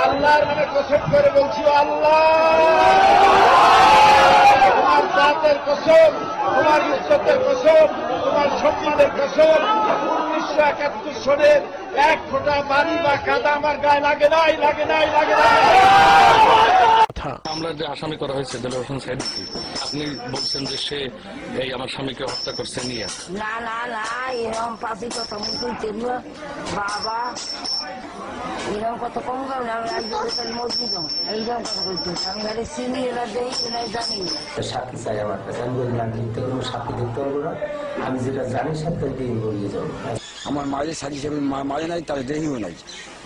আল্লাহর নামে কসম করে বলছি, আল্লাহ তোমার জাতের কসম, তোমার ইজ্জতের কসম, তোমার সম্মানের কসম, 1971 সনের এক ফোঁটা বাড়ি বা কাদা আমার গায়ে লাগে নাই, লাগে নাই, লাগে নাই। আমরা যে আসামি করা হয়েছে দেলোয়ার হোসেন সাঈদী, আপনি বলছেন যে সে এই আমার স্বামীকে হত্যা করছে নিয়ে। না না না, এরকম পাশি কথা বলতে বাবা, এরকম কত কম গান আমি একজন মসজিদ এইরকম কথা বলতে আমি আরে চিনি এরা দেই এরা জানি। সাক্ষী চাই আমার কাছে, আমি বলি না দিতে কোনো সাক্ষী দিতে পারবো না, আমি যেটা জানি সাথে বলিয়ে যাবো। আমার মায়ের সাথী হিসেবে মায়ে নাই, তার দেহিও নাই,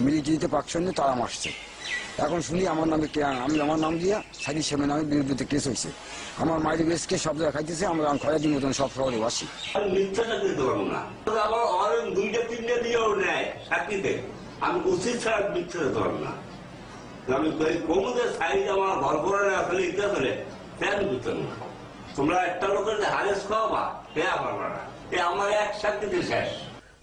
মিলিটারিতে পাকশন তারা মারছে। এখন শুনি আমার নামে আমি আমার নাম দিয়া সাইদি সেমের নামে বিরুদ্ধে কেস হয়েছে। আমার মায়ের বেশকে সব জায়গায় খাইতেছে, আমরা খয়াদির মতন সব শহরে বাসি। মিথ্যা চাকরি করবো না, আমার 2-3 দিয়েও নেয় চাকরিতে, আমি উচিত ছাড়া মিথ্যা যেতে পারবো না। আমি কমুদের সাইজ আমার ঘর করে আসলে ইতিহাস হলে তেল বুঝতাম না। তোমরা একটা লোকের যে হারেস খাওয়াবা সে পারবা না, এ আমার এক চাকরিতে শেষ।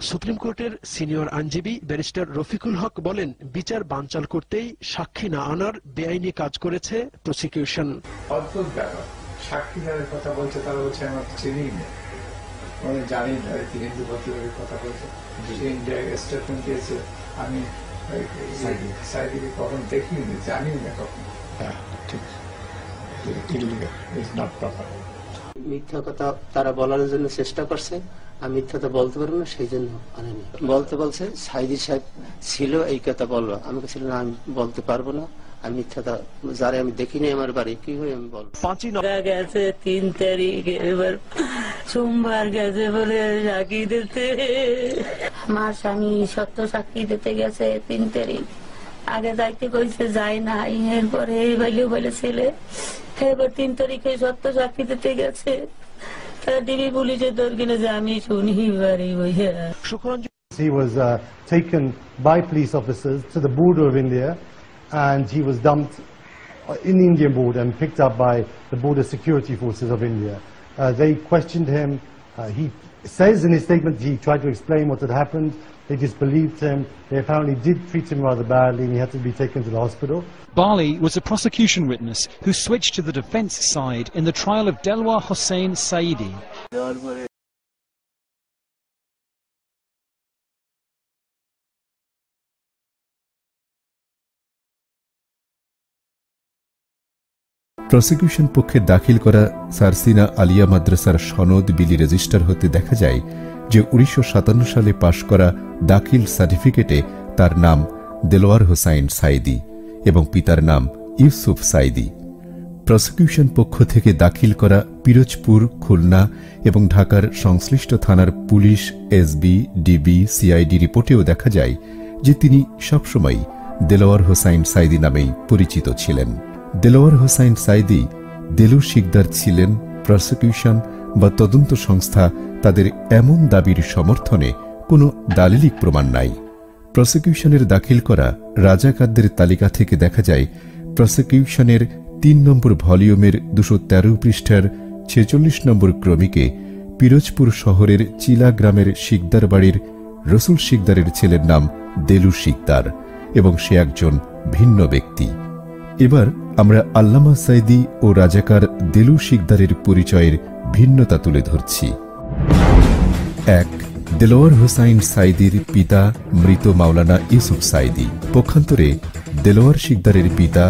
সুপ্রিম কোর্টের সিনিয়র আইনজীবী ব্যারিস্টার রফিকুল হক বলেন, বিচার বানচাল করতেই সাক্ষী না আনার বেআইনি কাজ করেছে প্রসিকিউশন। অদ্ভুত ব্যাপার, সাক্ষী যাদের কথা বলছে তারা বলছে আমার চিনি না, মানে জানি না হিন্দু ভদ্রের কথা বলছে, সে ইন্ডিয়ায় স্টেটমেন্ট দিয়েছে আমি সাইদিকে কখন দেখিনি, জানি না কখন। মিথ্যা কথা তারা বলার জন্য চেষ্টা করছে, আমি মিথ্যাটা বলতে পারবো না, সেই জন্য আনেনি। বলতে বলছে সাইদি সাহেব ছিল এই কথা বলবো, আমি ছিল না, আমি বলতে পারবো না, আমি মিথ্যাটা যারা আমি দেখিনি আমার বাড়ি কি হয়ে আমি বলবো। গেছে 3 তারিখ, এবার সোমবার গেছে বলে সাক্ষী দিতে, আমার স্বামী সত্য সাক্ষী দিতে গেছে 3 তারিখ, আগে যাইতে কইছে যায় না, এরপরে এই ভাইও বলে ছেলে এবার 3 তারিখে সত্য সাক্ষী দিতে গেছে। He was taken by police officers to the border of India, and he was dumped in the Indian border and picked up by the border security forces of India. They questioned him. He says in his statement he tried to explain what had happened. They disbelieved him. They apparently did treat him rather badly, and he had to be taken to the hospital. Bali was a prosecution witness who switched to the defence side in the trial of Deloar Hossain Saidi. Prosecution পক্ষে দাখিল করা সারসিনা আলিয়া মাদ্রাসার সনদ বিলি register হতে দেখা যায় যে 1957 সালে পাশ করা দাখিল সার্টিফিকেটে তার নাম দেলোয়ার হোসাইন সাঈদী এবং পিতার নাম ইউসুফ সাঈদী। প্রসিকিউশন পক্ষ থেকে দাখিল করা পিরোজপুর, খুলনা এবং ঢাকার সংশ্লিষ্ট থানার পুলিশ, এসবি, ডিবি, সিআইডি রিপোর্টেও দেখা যায় যে তিনি সবসময় দেলোয়ার হোসাইন সাঈদী নামেই পরিচিত ছিলেন। দেলোয়ার হোসাইন সাঈদী দেলু শিকদার ছিলেন। প্রসিকিউশন বা তদন্ত সংস্থা তাদের এমন দাবির সমর্থনে কোনো দালিলিক প্রমাণ নাই। প্রসিকিউশনের দাখিল করা রাজাকারদের তালিকা থেকে দেখা যায় প্রসিকিউশনের 3 নম্বর ভলিউমের 213 পৃষ্ঠার 46 নম্বর ক্রমিকে পিরোজপুর শহরের চিলা গ্রামের শিকদার বাড়ির রসুল শিকদারের ছেলের নাম দেলু শিকদার এবং সে একজন ভিন্ন ব্যক্তি। এবার আমরা আল্লামা সাঈদী ও রাজাকার দেলু শিকদারের পরিচয়ের ভিন্নতা তুলে ধরছি। 1. দেলোয়ার হোসাইন সাঈদীর পিতা মৃত মাওলানা ইউসুফ সাঈদী, পক্ষান্তরে দেলোয়ার শিকদারের পিতা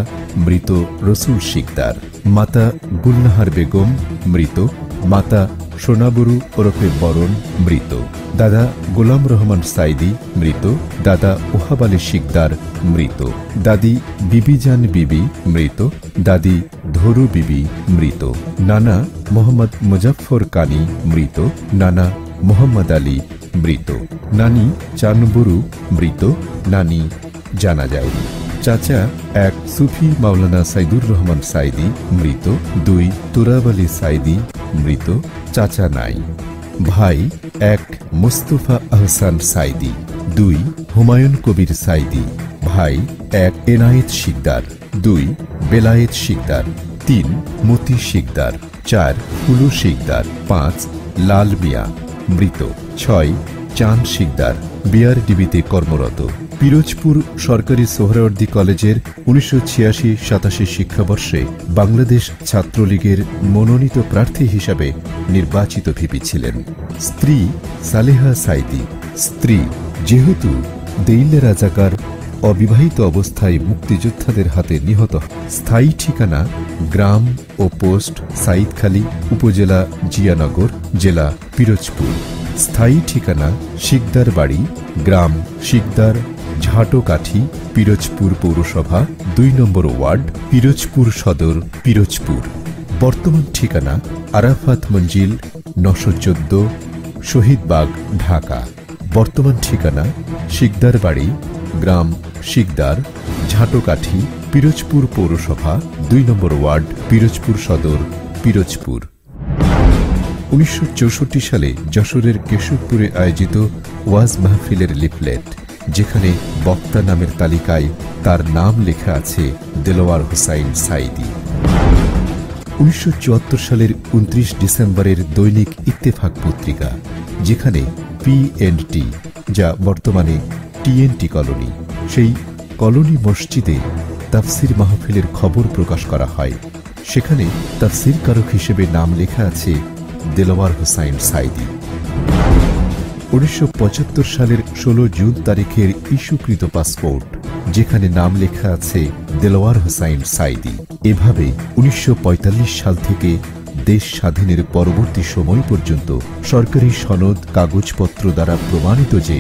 মৃত রসুল শিকদার। মাতা গুলনাহার বেগম মৃত, মাতা সোনাবরু ওরফে বরণ মৃত, দাদা গোলাম রহমান সাঈদী মৃত, দাদা ওহাব আলী শিকদার মৃত, দাদি বিবিজান বিবি মৃত, দাদি ধরু বিবি মৃত, নানা মোহাম্মদ মুজাফফর কানি মৃত, নানা মোহাম্মদ আলী মৃত, নানি চানবুরু মৃত, নানি জানা যায়নি। চাচা 1 সুফি মাওলানা সাইদুর রহমান সাঈদী মৃত, 2 তুরাব আলী সাঈদী মৃত, চাচা নাই। ভাই 1 মুস্তফা আহসান সাঈদী, 2 হুমায়ুন কবির সাঈদী, ভাই 1 এনায়েত শিকদার, 2 বেলায়েত শিকদার, 3 মতি শিকদার, 4 কুলু শিকদার, 5 লাল মিয়া মৃত, 6 চাঁদ শিকদার বিআরডিবিতে কর্মরত। পিরোজপুর সরকারি সোহরাওয়ার্দী কলেজের 1986-87 শিক্ষাবর্ষে বাংলাদেশ ছাত্রলীগের মনোনীত প্রার্থী হিসাবে নির্বাচিত ভিপি ছিলেন। স্ত্রী সালেহা সাইদি। স্ত্রী যেহেতু দেইলে রাজাকার অবিবাহিত অবস্থায় মুক্তিযোদ্ধাদের হাতে নিহত। স্থায়ী ঠিকানা গ্রাম ও পোস্ট সাইদখালী, উপজেলা জিয়ানগর, জেলা পিরোজপুর। স্থায়ী ঠিকানা শিকদার বাড়ি, গ্রাম শিকদার, ঝাটকাঠি, পিরোজপুর পৌরসভা, 2 নম্বর ওয়ার্ড, পিরোজপুর সদর, পিরোজপুর। বর্তমান ঠিকানা আরাফাত মঞ্জিল 914, শহীদবাগ, ঢাকা। বর্তমান ঠিকানা শিকদার বাড়ি, গ্রাম শিকদার, ঝাটকাঠি, পিরোজপুর পৌরসভা, 2 নম্বর ওয়ার্ড, পিরোজপুর সদর, পিরোজপুর। 1964 সালে যশোরের কেশবপুরে আয়োজিত ওয়াজ মাহফিলের লিফলেট, যেখানে বক্তা নামের তালিকায় তার নাম লেখা আছে দেলোয়ার হোসাইন সাইদি। 1974 সালের 29 ডিসেম্বরের দৈনিক ইত্তেফাক পত্রিকা, যেখানে PNT, যা বর্তমানে TNT কলোনি, সেই কলোনি মসজিদে তাফসির মাহফিলের খবর প্রকাশ করা হয়। সেখানে তাফসির কারক হিসেবে নাম লেখা আছে দেলোয়ার হোসাইন সাইদি। 1975 সালের 16 জুন তারিখের ইস্যুকৃত পাসপোর্ট, যেখানে নাম লেখা আছে দেলোয়ার হোসাইন সাইদি। এভাবে 1945 সাল থেকে দেশ স্বাধীনের পরবর্তী সময় পর্যন্ত সরকারি সনদ, কাগজপত্র দ্বারা প্রমাণিত যে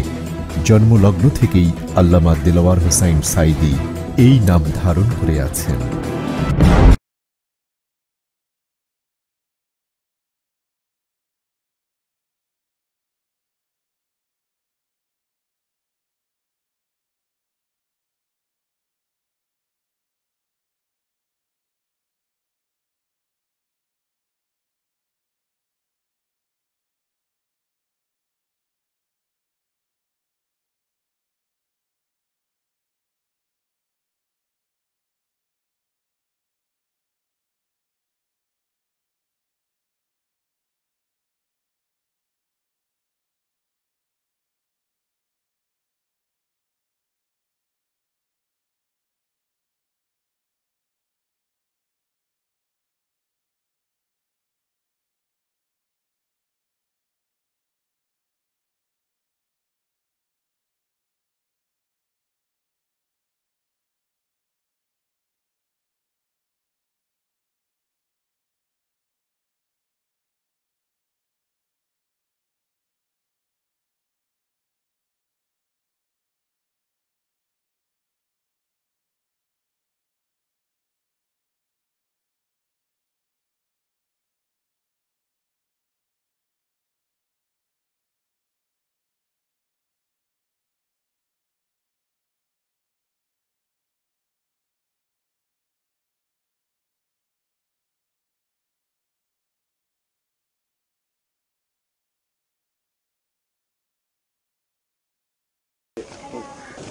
জন্মলগ্ন থেকেই আল্লামা দেলোয়ার হোসাইন সাইদি এই নাম ধারণ করে আছেন।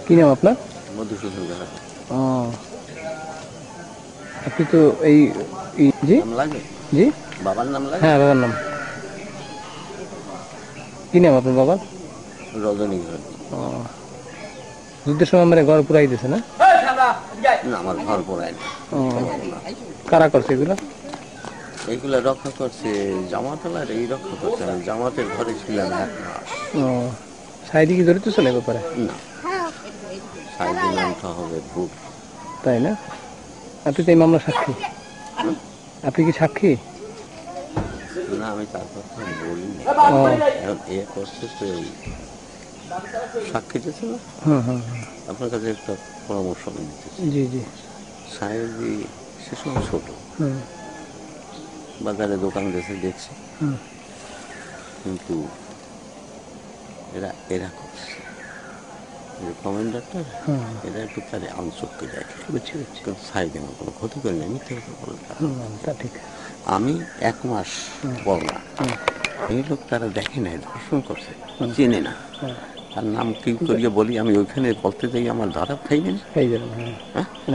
কি নাম আপনার? মধুসূদন জানা। আপনি তো এই জি লাগে জি বাবার নাম লাগে? হ্যাঁ, বাবার নাম কি নাম আপনার বাবার? রজনী ঘর। যুদ্ধের সময় মানে ঘর পুরাই দিয়েছে না? না, আমার ঘর পোড়ায় না। কারা করছে এগুলো? এইগুলো রক্ষা করছে জামাতলার, এই রক্ষা করছে। আমি জামাতের ঘরে ছিলাম 1 মাস। সাইদি কি জড়িত ছিল এই ব্যাপারে? না, সাইদির নামটা হবে ভূত। তাই না? আপনি তো এই মামলা সাক্ষী। আপনি কি সাক্ষী? না, আমি তার কথা বলিনি। এখন এ করছে তো সাক্ষী দিয়েছে না। আপনার কাছে একটা পরামর্শ আমি দিতেছি। জি জি। সাইদি সে সময় ছোট, বাজারে দোকান দেশে দেখছি, কিন্তু এরা করছে কমান্ডারটা, এরা একটু তারে আনচককে দেখে। কিন্তু সাইদি আমার কোনো ক্ষতি করে না, মিথ্যে কথা বলে। আমি 1 মাস পর না, এই লোক তারা দেখে নাই, ধর্ষণ করছে, চেনে না। তার নাম কি করিয়ে বলি, আমি ওইখানে বলতে যাই আমার ধরা খাইবেন।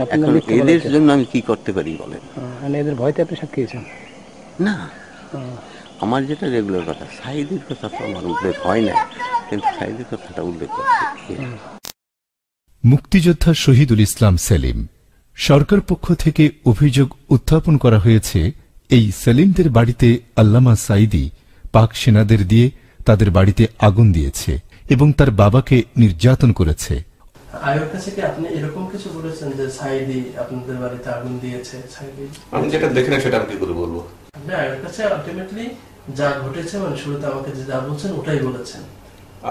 এখন এদের জন্য আমি কি করতে পারি বলেন? এদের ভয়তে আপনি সাক্ষী দিয়েছেন? না, আমার যেটা রেগুলার কথা, সাইদির কথা তো আমার উল্লেখ হয় না। কিন্তু সাইদি কথাটা উল্লেখ করছে। মুক্তিযোদ্ধা শহীদুল ইসলাম সেলিম, সরকার পক্ষ থেকে অভিযোগ উত্থাপন করা হয়েছে এই সেলিমদের বাড়িতে আল্লামা সাইদি পাক সেনাদের দিয়ে তাদের বাড়িতে আগুন দিয়েছে এবং তার বাবাকে নির্যাতন করেছে। আয়োর কাছে কি আপনি এরকম কিছু বলেছেন যে সাইদি আপনাদের বাড়িতে আগুন দিয়েছে? সাইদি আমি যেটা দেখি না সেটা আমি কি করে বলবো? আপনি আয়োর কাছে আলটিমেটলি যা ঘটেছে মানে শুরুতে আমাকে যা বলছেন ওটাই বলেছেন।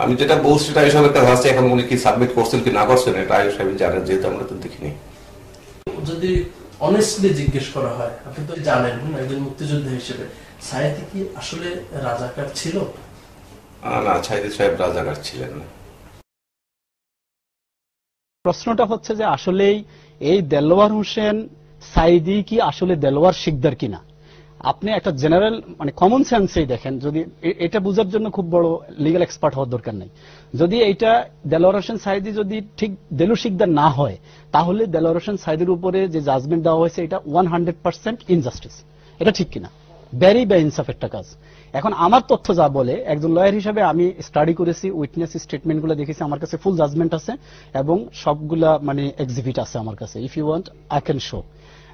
আমি যেটা বলছি সেটা হিসাবে একটা আছে, এখন উনি কি সাবমিট করছেন কি না করছেন এটা আয়োর সাহেব জানেন, যেহেতু আমরা তো দেখিনি। যদি অনেস্টলি জিজ্ঞেস করা হয়, আপনি তো জানেন একজন মুক্তিযোদ্ধা হিসেবে, সাইদি কি আসলে রাজাকার ছিল? না, সাইদি সাহেব রাজাকার ছিলেন না। প্রশ্নটা হচ্ছে যে আসলেই এই দেলোয়ার হোসেন সাইদি কি আসলে দেলোয়ার শিকদার কিনা? আপনি একটা জেনারেল মানে কমন সেন্সেই দেখেন, যদি এটা বোঝার জন্য খুব বড় লিগ্যাল এক্সপার্ট হওয়ার দরকার নেই। যদি এইটা দেলোয়ার হোসেন সাইদি যদি ঠিক দেলু শিকদার না হয়, তাহলে দেলোয়ার হোসেন সাইদির উপরে যে জাজমেন্ট দেওয়া হয়েছে এটা 100% ইনজাস্টিস। এটা ঠিক কিনা? ভেরি বেইনসাফ একটা কাজ। এখন আমার তথ্য যা বলে, একজন লয়ার হিসেবে আমি স্টাডি করেছি, উইটনেস স্টেটমেন্ট গুলো দেখেছি, আমার কাছে ফুল জাজমেন্ট আছে এবং সবগুলা মানে এক্সিবিট আছে আমার কাছে। If you want I can show.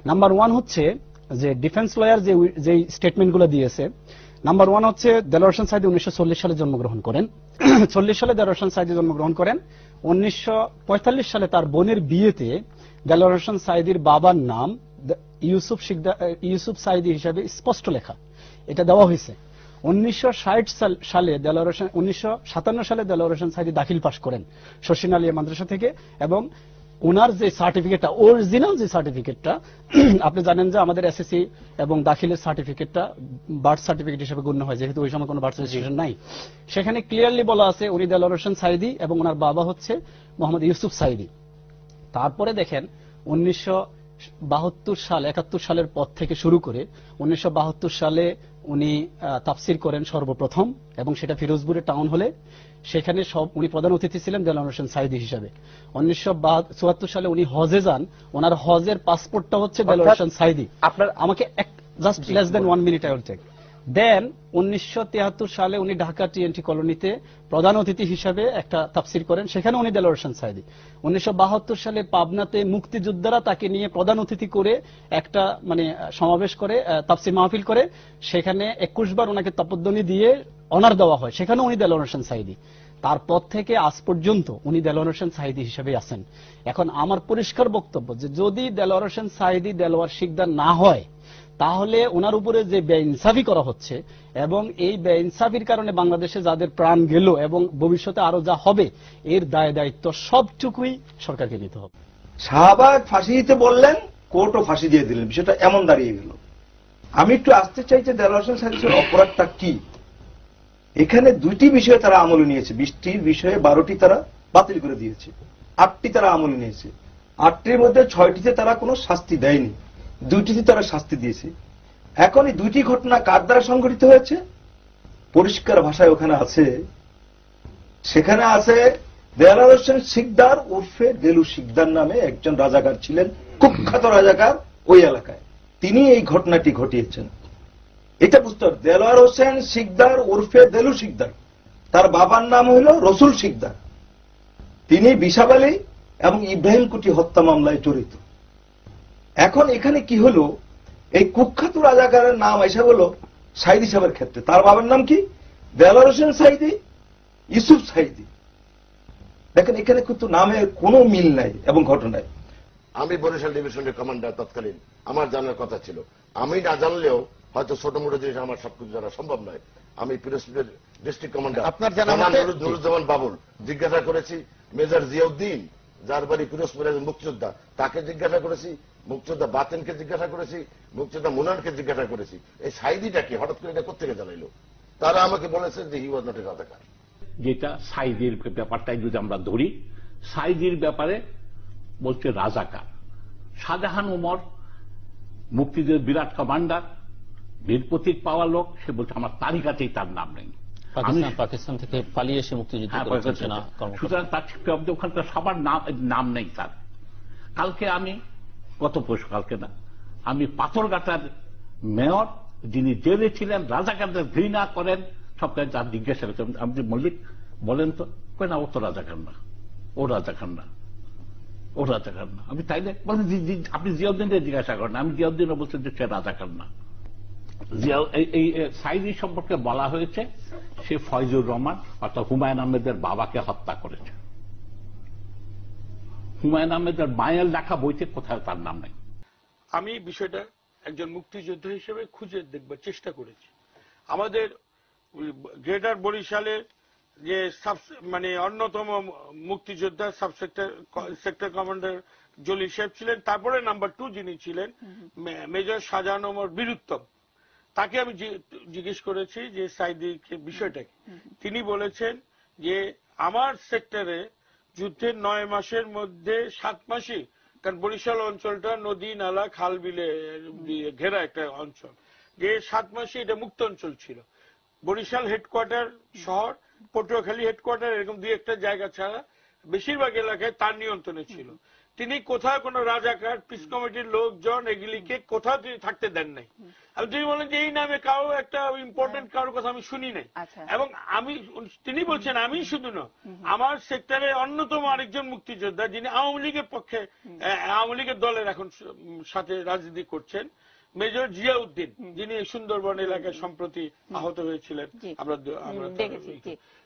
Number 1 হচ্ছে যে ডিফেন্স লয়ার যে স্টেটমেন্ট গুলো দিয়েছে, নাম্বার 1 হচ্ছে দেলোয়ার হোসেন সাইদি 1940 সালে জন্মগ্রহণ করেন। 40 সালে দেলোয়ার হোসেন সাইদি জন্মগ্রহণ করেন। 1945 সালে তার বোনের বিয়েতে দেলোয়ার হোসেন সাইদির বাবার নাম ইউসুফ সাইদি হিসাবে স্পষ্ট লেখা, এটা দেওয়া হয়েছে। 1957 সালে দেলোয়ার হোসেন সাইদি দাখিল পাশ করেন শর্ষিন আলিয়া মাদ্রাসা থেকে, এবং ওনার যে সার্টিফিকেটটা, অরিজিনাল যে সার্টিফিকেটটা, আপনি জানেন যে আমাদের এসএসসি এবং দাখিলের সার্টিফিকেটটা বার্থ সার্টিফিকেট হিসেবে গণ্য হয়, যেহেতু ওই সময় কোনো বার্থ রেজিস্ট্রেশন নাই। সেখানে ক্লিয়ারলি বলা আছে উনি দেলোয়ার হোসেন সাইদি এবং ওনার বাবা হচ্ছে মোহাম্মদ ইউসুফ সাইদি। তারপরে দেখেন 1972 সাল 71 সালের পর থেকে শুরু করে 1972 সালে উনি তাফসির করেন সর্বপ্রথম, এবং সেটা ফিরোজপুরের টাউন হলে। সেখানে উনি প্রধান অতিথি ছিলেন দেলোয়ার হোসেন সাইদি হিসাবে। 1974 সালে উনি হজে যান, ওনার হজের পাসপোর্টটা হচ্ছে দেলোয়ার হোসেন সাইদি। আপনার আমাকে just less than 1 minute I will take. Then 1973 সালে উনি ঢাকা টিএনটি কলোনিতে প্রধান অতিথি হিসাবে একটা তাফসির করেন, সেখানে উনি দেলোয়ার হোসেন সাইদি। 1972 সালে পাবনাতে মুক্তিযোদ্ধারা তাকে নিয়ে প্রধান অতিথি করে একটা মানে সমাবেশ করে, তাফসির মাহফিল করে, সেখানে 21 বার ওনাকে তপধ্বনি দিয়ে অনার দেওয়া হয়, সেখানে উনি দেলোয়ার হোসেন সাইদি। তারপর থেকে আজ পর্যন্ত উনি দেলোয়ার হোসেন সাইদি হিসেবে আছেন। এখন আমার পরিষ্কার বক্তব্য যে যদি দেলোয়ার হোসেন সাইদি দেলোয়ার শিকদার না হয়, তাহলে ওনার উপরে যে বেইনসাফি করা হচ্ছে, এবং এই বেইনসাফির কারণে বাংলাদেশে যাদের প্রাণ গেল এবং ভবিষ্যতে আরো যা হবে, এর দায় দায়িত্ব সবটুকুই সরকারকে নিতে হবে। শাহবাগ ফাঁসি দিতে বললেন, কোর্টও ফাঁসি দিয়ে দিলেন, বিষয়টা এমন দাঁড়িয়ে গেল। আমি একটু আসতে চাই যে দেলোয়ার হোসেন সাইদির অপরাধটা কি। এখানে 2টি বিষয়ে তারা আমলে নিয়েছে, 20টির বিষয়ে 12টি তারা বাতিল করে দিয়েছে, 8টি তারা আমলে নিয়েছে। 8টির মধ্যে 6টিতে তারা কোনো শাস্তি দেয়নি, 2টিতে তারা শাস্তি দিয়েছে। এখন এই 2টি ঘটনা কার দ্বারা সংঘটিত হয়েছে পরিষ্কার ভাষায় ওখানে আছে। সেখানে আছে দেলোয়ার হোসেন শিকদার উর্ফে দেলু শিকদার নামে একজন রাজাকার ছিলেন, কুখ্যাত রাজাকার ওই এলাকায়, তিনি এই ঘটনাটি ঘটিয়েছেন। এটা বুঝতে হবে। দেলোয়ার হোসেন শিকদার উর্ফে দেলু শিকদার, তার বাবার নাম হইল রসুল শিকদার, তিনি বিশাব আলী এবং ইব্রাহিম কুটি হত্যা মামলায় জড়িত। এখন এখানে কি হলো, এই কুখ্যাত রাজাকারের নাম এসে হলো সাইদি সাহেবের ক্ষেত্রে, তার বাবার নাম কি দেলোয়ার হোসেন সাইদি, ইউসুফ সাইদি। দেখেন এখানে কিন্তু নামের কোনো মিল নাই এবং ঘটনায়। আমি বরিশাল ডিভিশনের কমান্ডার তৎকালীন, আমার জানার কথা ছিল। আমি না জানলেও হয়তো ছোট মোটো জিনিস আমার সবকিছু জানা সম্ভব নয়। আমি পিরোজপুরের ডিস্ট্রিক্ট কমান্ডার আপনার জানা নুরুজ্জামান বাবুল জিজ্ঞাসা করেছি, মেজর জিয়াউদ্দিন যার বাড়ি পিরোজপুরের মুক্তিযোদ্ধা, তাকে জিজ্ঞাসা করেছি, মুক্তিযোদ্ধা বাতেনকে জিজ্ঞাসা করেছি, মুক্তিযোদ্ধা মুনানকে জিজ্ঞাসা করেছি, এই সাইদিটা কি হঠাৎ করে এটা কোথেকে জানাইলো। তারা আমাকে বলেছে যে হি ওয়াজ নট এ রাজাকার। যেটা সাইদির ব্যাপারটাই যদি আমরা ধরি, সাইদির ব্যাপারে বলছে রাজাকার। শাহজাহান ওমর মুক্তিযুদ্ধের বিরাট কমান্ডার, বীর প্রতীক পাওয়া লোক, সে বলছে আমার তালিকাতেই তার নাম নেই। পাকিস্তান থেকে পালিয়ে এসে মুক্তিযুদ্ধ করেছেন, সুতরাং তার ওখানকার সবার নাম নেই তার। কালকে আমি কালকে না, আমি পাথরঘাটার মেয়র যিনি জেলে ছিলেন, রাজাকারদের ঘৃণা করেন, সবটাই তার জিজ্ঞাসা করছেন। আমি মল্লিক বলেন তো, কই না ও তো রাজাকার না, ও রাজাকার না, ও রাজাকার না। আমি তাইলে বলেন আপনি জিয়াউদ্দিনকে জিজ্ঞাসা করেন, আমি জিয়াউদ্দিন বলছেন যে সে রাজাকার না। এই সাইদি সম্পর্কে বলা হয়েছে সে ফয়জুর রহমান অর্থাৎ হুমায়ুন আহমেদের বাবাকে হত্যা করেছে। হুমায়ুন আহমেদের মায়ের লেখা বইতে কোথাও তার নাম নেই। আমি বিষয়টা একজন মুক্তিযোদ্ধা হিসেবে খুঁজে দেখবার চেষ্টা করেছি। আমাদের গ্রেটার বরিশালের যে মানে অন্যতম মুক্তিযোদ্ধা সেক্টর কমান্ডার জলিল সাহেব ছিলেন, তারপরে নাম্বার 2 যিনি ছিলেন মেজর শাহজাহান ওমর বীরুত্তম, তাকে আমি জিজ্ঞেস করেছি যে সাইদির বিষয়টা কি। তিনি বলেছেন যে আমার সেক্টরে যুদ্ধের 9 মাসের মধ্যে 7 মাসই, কারণ বরিশাল অঞ্চলটা নদী নালা খাল বিলে ঘেরা একটা অঞ্চল, যে 7 মাসে এটা মুক্ত অঞ্চল ছিল। বরিশাল হেডকোয়ার্টার শহর, পটুয়াখালী হেডকোয়ার্টার, এরকম 2-1টা জায়গা ছাড়া বেশিরভাগ এলাকায় তার নিয়ন্ত্রণে ছিল। তিনি কোথাও কোনো রাজাকার, পিস কমিটির লোকজন এগুলিকে কোথাও তিনি থাকতে দেন নাই। আমি তিনি বলেন যে এই নামে কারো একটা ইম্পর্টেন্ট কারোর কথা আমি শুনি নাই। এবং তিনি বলছেন আমি শুধু না, আমার সেক্টরে অন্যতম আরেকজন মুক্তিযোদ্ধা যিনি আওয়ামী লীগের পক্ষে, আওয়ামী লীগের দলের এখন সাথে রাজনীতি করছেন, মেজর জিয়াউদ্দিন, যিনি সুন্দরবন এলাকায় সম্প্রতি আহত হয়েছিলেন, আমরা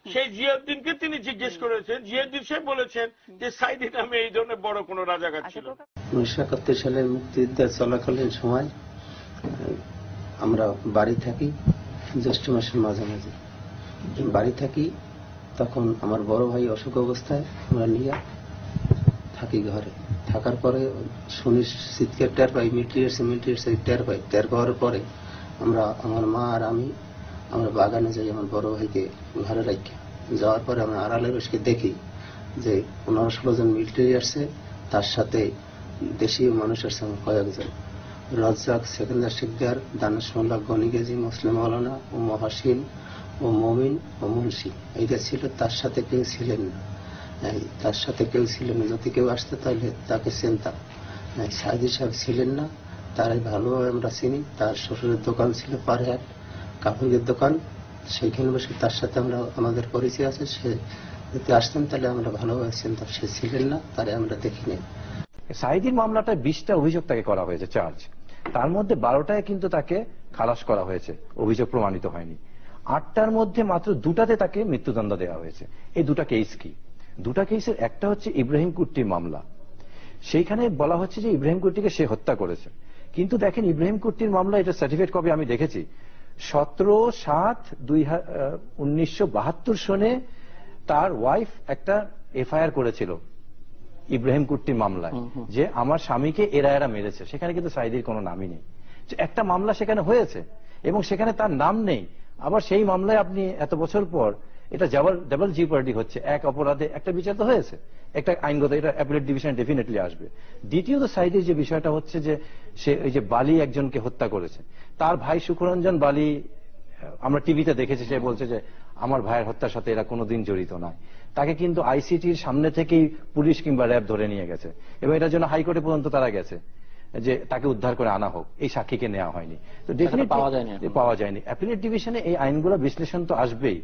সেই জিয়াউদ্দিনকে তিনি জিজ্ঞেস করেছেন। জিয়াউদ্দিন সাহেব বলেছেন যে সাইদি নামে এই ধরনের বড় কোনো রাজাকার ছিল। 1971 সালের মুক্তিযুদ্ধ চলাকালীন সময় আমরা বাড়ি থাকি, জ্যৈষ্ঠ মাসের মাঝামাঝি বাড়ি থাকি। তখন আমার বড় ভাই অসুখ অবস্থায় আমরা নিয়ে থাকি ঘরে। থাকার পরে শুনি চিৎকার টের পাই, মিলিটারি টের পাই। টের পাওয়ার পরে আমরা, আমার মা আর আমরা বাগানে যাই আমার বড় ভাইকে ঘরে রাখি। যাওয়ার পরে আমরা আড়ালে বসে দেখি যে 15-16 জন মিলিটারি আসছে, তার সাথে দেশীয় মানুষ আসছে কয়েকজন, রাজ্জাক, সেকেন্দার শিকদার, দানেশ মোল্লা, গনি গেজি, মুসলিম মৌলানা ও মহাসিন ও মমিন ও মুন্সি, এইটা ছিল। তার সাথে কেউ ছিলেন না, তার সাথে কেউ ছিলেন না। যদি কেউ আসতো তাহলে তাকে চিনতাম। সাইদি সাহেব ছিলেন না, তারাই ভালোভাবে আমরা চিনি। তার শ্বশুরের দোকান ছিল পারহাট, কাপড়ের দোকান, সেইখানে বসে তার সাথে আমরা, আমাদের পরিচয় আছে। সে যদি আসতেন তাহলে আমরা ভালোভাবে চিনতাম। সে ছিলেন না, তারে আমরা দেখিনি। সাইদির মামলাটা 20টা অভিযোগ তাকে করা হয়েছে, চার্জ। তার মধ্যে 12টায় কিন্তু তাকে খালাস করা হয়েছে, অভিযোগ প্রমাণিত হয়নি। 8টার মধ্যে মাত্র 2টাতে তাকে মৃত্যুদণ্ড দেওয়া হয়েছে। এই 2টা কেস কি? 2টা কেসের একটা হচ্ছে ইব্রাহিম কুট্টির মামলা। সেইখানে বলা হচ্ছে যে ইব্রাহিম কুট্টিকে সে হত্যা করেছে। কিন্তু দেখেন ইব্রাহিম কুট্টির মামলা, এটা সার্টিফিকেট কপি আমি দেখেছি, 17/7/1972 সনে তার ওয়াইফ একটা এফআইআর করেছিল ইব্রাহিম কুট্টির মামলায়, যে আমার স্বামীকে এরা মেরেছে। সেখানে কিন্তু সাইদির কোনো নামই নেই। একটা মামলা সেখানে হয়েছে এবং সেখানে তার নাম নেই। আবার সেই মামলায় আপনি এত বছর পর, এটা ডাবল জিপার্ডি হচ্ছে। এক অপরাধে একটা বিচার তো হয়েছে, একটা আইনগত, এটা অ্যাপিলেট ডিভিশন ডেফিনেটলি আসবে। দ্বিতীয়ত সাইদির যে বিষয়টা হচ্ছে যে সে ওই যে বালি একজনকে হত্যা করেছে, তার ভাই সুখরঞ্জন বালি, আমরা টিভিতে দেখেছি, সে বলছে যে আমার ভাইয়ের হত্যার সাথে এরা কোনোদিন জড়িত নয়। তাকে কিন্তু আইসিটির সামনে থেকেই পুলিশ কিংবা র্যাব ধরে নিয়ে গেছে এবং এটার জন্য হাইকোর্টে পর্যন্ত তারা গেছে যে তাকে উদ্ধার করে আনা হোক, এই সাক্ষীকে নেওয়া হয়নি। তো ডেফিনেটলি পাওয়া যায়নি। অ্যাপিলেট ডিভিশনে এই আইনগুলো বিশ্লেষণ তো আসবেই।